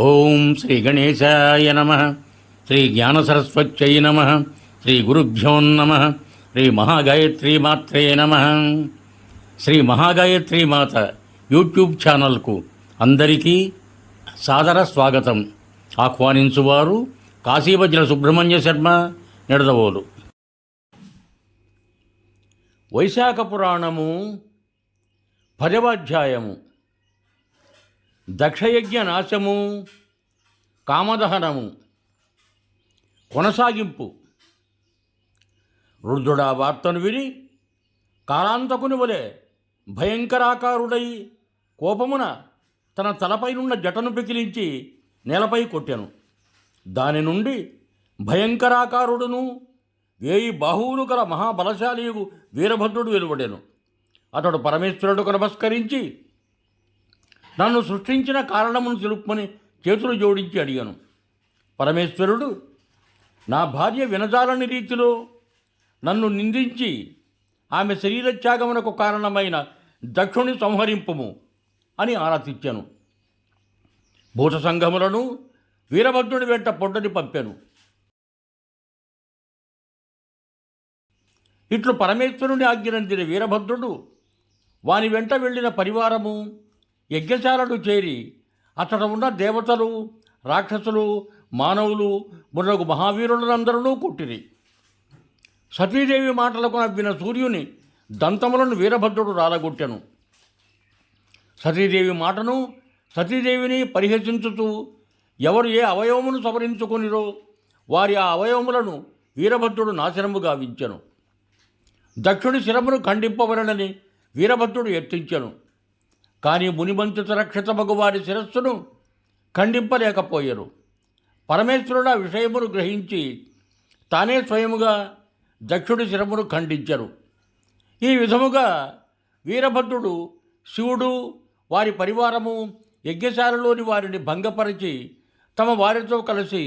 ఓం శ్రీ గణేశాయ నమ. శ్రీ జ్ఞానసరస్వత్యై నమ. శ్రీ గురుభ్యో నమ. శ్రీ మహాగాయత్రీ మాత్రే నమ. శ్రీ మహాగాయత్రీ మాత యూట్యూబ్ ఛానల్కు అందరికీ సాదర స్వాగతం. ఆహ్వానించువారు కాశీవజ్ర సుబ్రహ్మణ్య శర్మ, నిడదవోలు. వైశాఖ పురాణము 10వ అధ్యాయము. దక్షయజ్ఞ నాశము, కామదహనము. కొనసాగింపు. రుద్రుడా వార్తను విని కాలాంతకుని వలె భయంకరాకారుడై కోపమున తన తలపైనున్న జటను పెకిలించి నేలపై కొట్టెను. దాని నుండి భయంకరాకారుడును 1000 బాహువులు గల మహాబలశాలియు వీరభద్రుడు వెలువడెను. అతడు పరమేశ్వరుడుకు నమస్కరించి, నన్ను సృష్టించిన కారణమును తెలుపుమని చేతులు జోడించి అడిగాను. పరమేశ్వరుడు, నా భార్య వినజాలని రీతిలో నన్ను నిందించి ఆమె శరీరత్యాగమునకు కారణమైన దక్షుని సంహరింపుము అని ఆరాధించాను. భూత సంఘములను వీరభద్రుడి వెంట పొడ్డని పంపాను. ఇట్లు పరమేశ్వరుని ఆజ్ఞనందిన వీరభద్రుడు వాని వెంట వెళ్ళిన పరివారము యజ్ఞశాలను చేరి అతడ ఉన్న దేవతలు, రాక్షసులు, మానవులు మున్నగు మహావీరులందరూ కొట్టిరి. సతీదేవి మాటలకు నవ్విన సూర్యుని దంతములను వీరభద్రుడు రాలగొట్టెను. సతీదేవి మాటను, సతీదేవిని పరిహసించుతూ ఎవరు ఏ అవయవమును సవరించుకొనిరో వారి ఆ అవయవములను వీరభద్రుడు నాశనము గావించెను. దక్షుడి శిరమును ఖండింపవలనని వీరభద్రుడు యత్నించెను. కానీ మునిమంతుత రక్షితమగు వారి శిరస్సును ఖండింపలేకపోయారు. పరమేశ్వరుడు ఆ విషయమును గ్రహించి తానే స్వయముగా దక్షుడి శిరమును ఖండించరు. ఈ విధముగా వీరభద్రుడు, శివుడు, వారి పరివారము యజ్ఞశాలలోని వారిని భంగపరిచి తమ వారితో కలిసి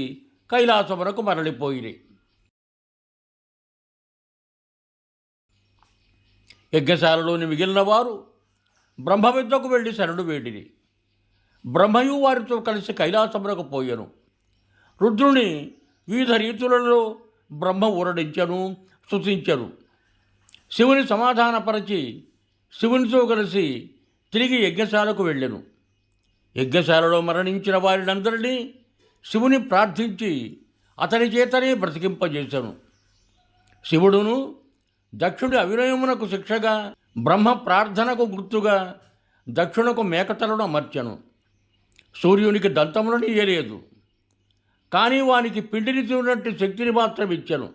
కైలాసమునకు మరలిపోయిరి. యజ్ఞశాలలోని మిగిలిన వారు బ్రహ్మ విద్యకు వెళ్ళి శరణు వేడిరి. బ్రహ్మయు వారితో కలిసి కైలాసమునకు పోయెను. రుద్రుని వివిధ రీతులలో బ్రహ్మ ఊరడించెను, స్తుతించెను. శివుని సమాధానపరచి శివునితో కలిసి తిరిగి యజ్ఞశాలకు వెళ్ళెను. యజ్ఞశాలలో మరణించిన వారినందరినీ శివుని ప్రార్థించి అతని చేతనే బ్రతికింపజేశాను. శివుడును దక్షుడి అవినయమునకు శిక్షగా బ్రహ్మ ప్రార్థనకు గుర్తుగా దక్షునకు మేకతలను అమర్చెను. సూర్యునికి దంతములను ఇయ్యలేదు, కానీ వానికి పిండిని తిన్నట్టు శక్తిని మాత్రం ఇచ్చెను.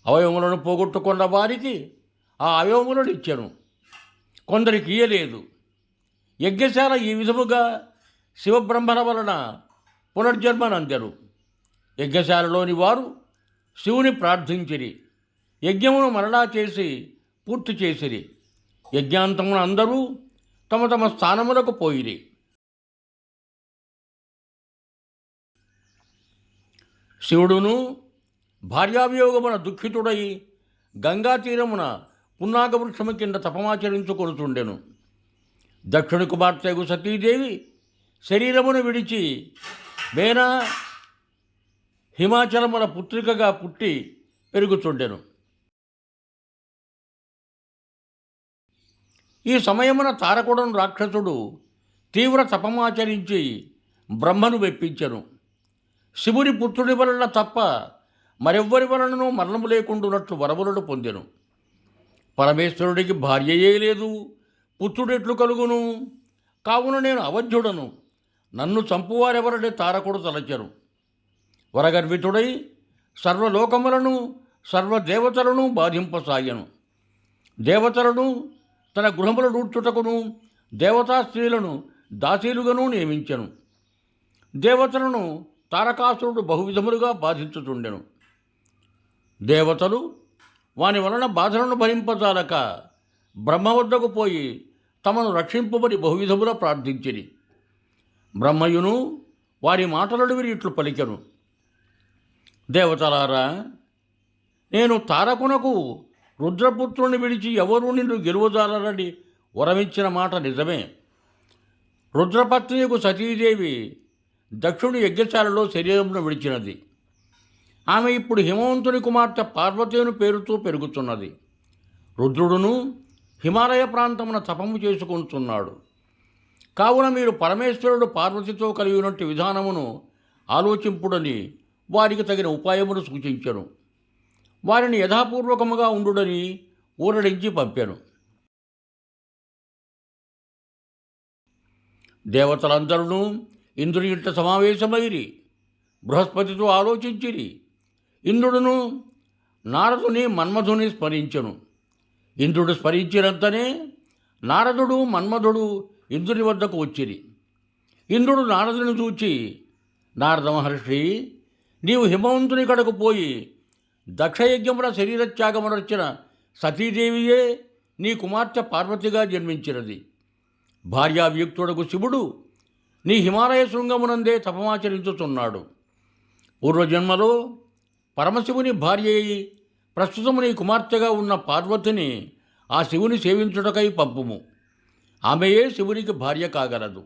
అవయవములను పోగొట్టుకున్న వారికి ఆ అవయవములను ఇచ్చెను, కొందరికి ఇయ్యలేదు. యజ్ఞశాల ఈ విధముగా శివబ్రహ్మల వలన పునర్జన్మనందెను. యజ్ఞశాలలోని వారు శివుని ప్రార్థించిరి. యజ్ఞమును మరలా చేసి పూర్తి చేసిరి. యజ్ఞాంతమున అందరూ తమ తమ స్థానములకు పోయిరి. శివుడును భార్యావియోగమున దుఃఖితుడై గంగా తీరమున పున్నాగవృక్షము కింద తపమాచరించుకొనుచుండెను. దక్షుని కుమార్తెగు సతీదేవి శరీరమును విడిచి మేనా హిమాచలముల పుత్రికగా పుట్టి పెరుగుచుండెను. ఈ సమయమున తారకుడను రాక్షసుడు తీవ్ర తపమాచరించి బ్రహ్మను వెప్పించెను. శివుని పుత్రుడి వలన తప్ప మరెవ్వరి వలనను మరణము లేకుండానట్లు వరములను పొందెను. పరమేశ్వరుడికి భార్యయే లేదు, పుత్రుడెట్లు కలుగును? కావున నేను అవధ్యుడను, నన్ను చంపువారెవరని తారకుడు తలచెను. వరగర్వితుడై సర్వలోకములను సర్వదేవతలను బాధింపసాగెను. దేవతలను తన గృహముల నూడ్చుటకును దేవతా స్త్రీలను దాసీలుగాను నియమించెను. దేవతలను తారకాసురుడు బహువిధములుగా బాధించుచుండెను. దేవతలు వాని వలన బాధలను భరింపజాలక బ్రహ్మ వద్దకు పోయి తమను రక్షింపబడి బహువిధములా ప్రార్థించిరి. బ్రహ్మయును వారి మాటలను విని ఇట్లు పలికెను. దేవతలారా, నేను తారకునకు రుద్రపుత్రుని విడిచి ఎవరూ నిన్ను గెలువజాలరని వరమిచ్చిన మాట నిజమే. రుద్రపత్నియకు సతీదేవి దక్షుడి యజ్ఞశాలలో శరీరమును విడిచినది. ఆమె ఇప్పుడు హిమవంతుని కుమార్తె పార్వతీను పేరుతో పెరుగుతున్నది. రుద్రుడును హిమాలయ ప్రాంతమున తపము చేసుకుంటున్నాడు. కావున మీరు పరమేశ్వరుడు పార్వతితో కలిగినట్టు విధానమును ఆలోచింపుడని వారికి తగిన ఉపాయమును సూచించెను. వారిని యథాపూర్వకముగా ఉండుడని ఊరడించి పంపాను. దేవతలందరూ ఇంద్రుని ఇంట సమావేశమైరి బృహస్పతితో ఆలోచించిరి. ఇంద్రుడును నారదుని మన్మధుని స్మరించెను. ఇంద్రుడు స్మరించినంతనే నారదుడు మన్మధుడు ఇంద్రుని వద్దకు వచ్చిరి. ఇంద్రుడు నారదుని చూచి, నారద మహర్షి, నీవు హిమవంతుని కడకు పోయి దక్షయజ్ఞమున శరీరత్యాగమునర్చిన సతీదేవియే నీ కుమార్తె పార్వతిగా జన్మించినది. భార్యావ్యుక్తుడకు శివుడు నీ హిమాలయ శృంగమునందే తపమాచరించుతున్నాడు. పూర్వజన్మలో పరమశివుని భార్య అయి ప్రస్తుతము నీ కుమార్తెగా ఉన్న పార్వతిని ఆ శివుని సేవించుటకై పంపుము. ఆమెయే శివునికి భార్య కాగలదు,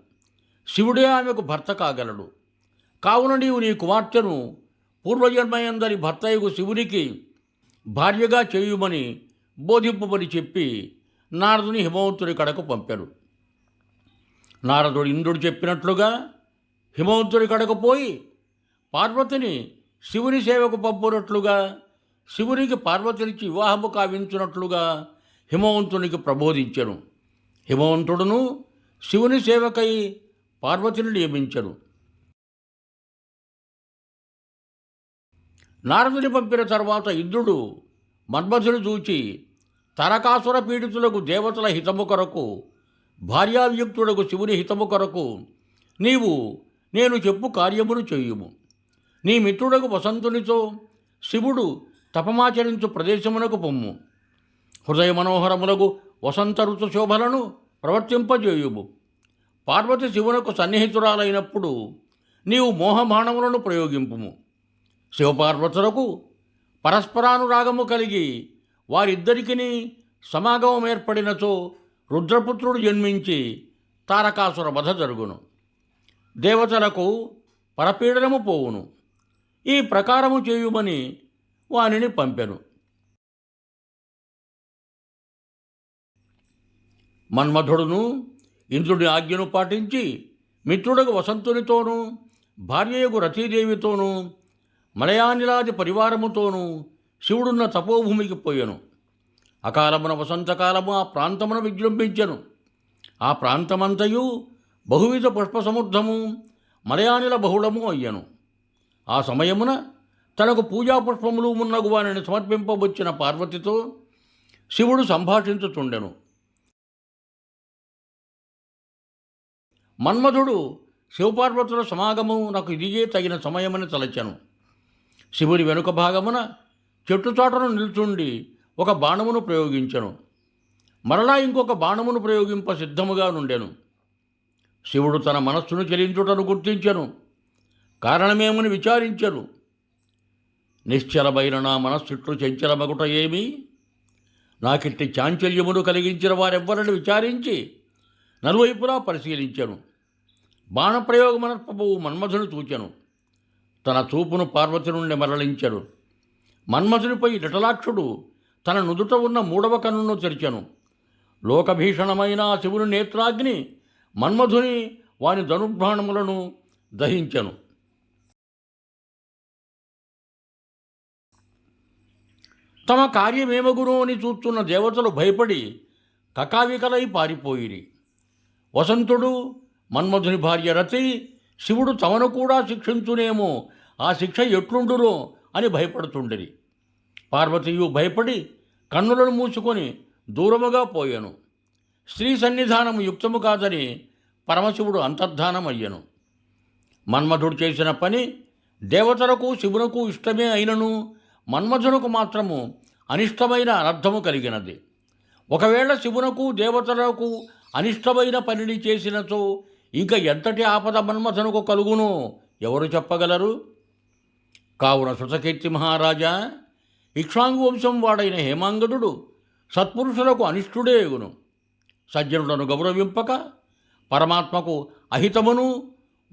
శివుడే ఆమెకు భర్త కాగలడు. కావున నీవు నీ కుమార్తెను పూర్వజన్మయందరి భర్తయకు శివునికి భార్యగా చేయుమని బోధింపమని చెప్పి నారదుని హిమవంతుని కడకు పంపాడు. నారదుడు ఇంద్రుడు చెప్పినట్లుగా హిమవంతుని కడకు పోయి పార్వతిని శివుని సేవకు పంపునట్లుగా, శివునికి పార్వతినిచ్చి వివాహము కావించున్నట్లుగా హిమవంతునికి ప్రబోధించెను. హిమవంతుడును శివుని సేవకై పార్వతిని నియమించెను. నారదుని పంపిన తర్వాత ఇంద్రుడు మన్మథుని చూచి, తరకాసుర పీడితులకు దేవతల హితము కొరకు, భార్యావ్యుక్తుడకు శివుని హితము కొరకు నీవు నేను చెప్పు కార్యమును చేయుము. నీ మిత్రుడకు వసంతునితో శివుడు తపమాచరించు ప్రదేశమునకు పొమ్ము. హృదయ మనోహరములకు వసంత ఋతు శోభలను ప్రవర్తింపజేయుము. పార్వతి శివునకు సన్నిహితురాలైనప్పుడు నీవు మోహబాణములను ప్రయోగింపుము. శివపార్వతులకు పరస్పరానురాగము కలిగి వారిద్దరికిని సమాగమం ఏర్పడినచో రుద్రపుత్రుడు జన్మించి తారకాసుర వధ జరుగును. దేవతలకు పరపీడనము పోవును. ఈ ప్రకారము చేయుమని వానిని పంపెను. మన్మధుడును ఇంద్రుడి ఆజ్ఞను పాటించి మిత్రుడకు వసంతునితోనూ భార్యయకు రతీదేవితోనూ మలయానిలాది పరివారముతోనూ శివుడున్న తపోభూమికి పోయెను. అకాలమున వసంతకాలము ఆ ప్రాంతమున విజృంభించెను. ఆ ప్రాంతమంతయు బహువిధ పుష్పసముద్రము మలయానిల బహుళము అయ్యను. ఆ సమయమున తనకు పూజాపుష్పములు మున్నగు వానిని సమర్పింపబొచ్చిన పార్వతితో శివుడు సంభాషించుచుండెను. మన్మధుడు శివపార్వతుల సమాగము నాకు ఇదియే తగిన సమయమని తలచెను. శివుని వెనుక భాగమున చెట్టుచాటను నిల్చుండి ఒక బాణమును ప్రయోగించెను. మరలా ఇంకొక బాణమును ప్రయోగింప సిద్ధముగా నుండెను. శివుడు తన మనస్సును చెలించుటను గుర్తించెను. కారణమేమని విచారించెను. నిశ్చలమైన నా మనస్సుట్లు చంచలమగుట ఏమి? నాకిట్టి చాంచల్యమును కలిగించిన వారెవ్వరని విచారించి నలువైపులా పరిశీలించెను. బాణప్రయోగమనర్పబోవు మన్మధుని చూచెను. తన చూపును పార్వతి నుండి మరలించెను. మన్మధునిపై జటలాక్షుడు తన నుదుట ఉన్న మూడవ కన్నును తెరిచెను. లోకభీషణమైన ఆ శివుని నేత్రాగ్ని మన్మధుని వాని ధనుర్బాణములను దహించెను. తమ కార్యమేమగునో అని చూస్తున్న దేవతలు భయపడి కకావికలై పారిపోయిరి. వసంతుడు మన్మధుని భార్య రతి శివుడు తమను కూడా శిక్షించునేమో, ఆ శిక్ష ఎట్లుండునో అని భయపడుతుండిరి. పార్వతీయు భయపడి కన్నులను మూసుకొని దూరముగా పోయెను. స్త్రీ సన్నిధానము యుక్తము కాదని పరమశివుడు అంతర్ధానమయ్యను. మన్మధుడు చేసిన పని దేవతలకు శివునకు ఇష్టమే అయినను మన్మధునకు మాత్రము అనిష్టమైన అనర్థము కలిగినది. ఒకవేళ శివునకు దేవతలకు అనిష్టమైన పనిని చేసినచో ఇంకా ఎంతటి ఆపద మన్మథనుకు కలుగునో ఎవరు చెప్పగలరు? కావున శృతకీర్తి మహారాజా, ఇక్ష్వాంగు వంశం వాడైన హేమాంగదుడు సత్పురుషులకు అనిష్టుడే ఎగును. సజ్జనులను గౌరవింపక పరమాత్మకు అహితమును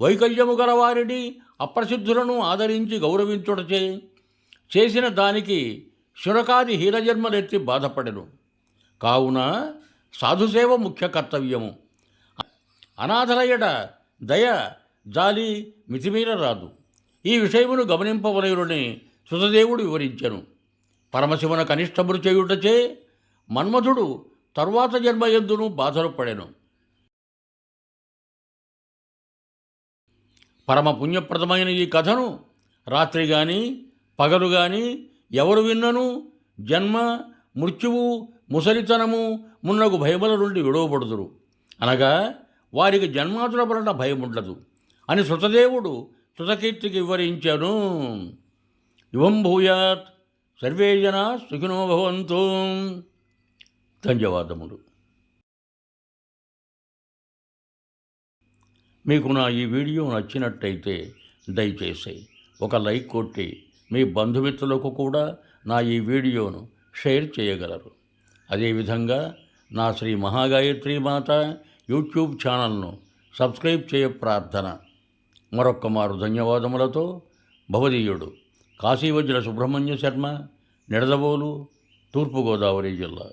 వైకల్యము గల వారిని అప్రసిద్ధులను ఆదరించి గౌరవించుటచే చేసిన దానికి శునకాది హీనజన్మలెత్తి బాధపడెను. కావున సాధుసేవ ముఖ్య కర్తవ్యము. అనాథలయట దయ జాలి మితిమీర రాదు. ఈ విషయమును గమనింపవలయునని సుతదేవుడు వివరించెను. పరమశివున కనిష్టములు చేయుటచే మన్మథుడు తరువాత జన్మయందును బాధలు పడెను. పరమ పుణ్యప్రదమైన ఈ కథను రాత్రి కానీ పగలు కానీ ఎవరు విన్నను జన్మ మృత్యువు ముసలితనము మున్నగు భయముల నుండి విడవబడుదురు. అనగా వారికి జన్మాతుల వలన భయముండదు అని సుతదేవుడు సుతకీర్తికి వివరించాను. యువం భూయాత్ సర్వే జనా సుఖినో భవంతు. ధన్యవాదములు. మీకు నా ఈ వీడియో నచ్చినట్టయితే దయచేసి ఒక లైక్ కొట్టి మీ బంధుమిత్రులకు కూడా నా ఈ వీడియోను షేర్ చేయగలరు. అదేవిధంగా నా శ్రీ మహాగాయత్రి మాత యూట్యూబ్ ఛానల్ను సబ్స్క్రైబ్ చేయ ప్రార్థన. మరొక్క మారు ధన్యవాదములతో భవదీయుడు కాశీవజ్ర సుబ్రహ్మణ్య శర్మ, నిడదవోలు, తూర్పుగోదావరి జిల్లా.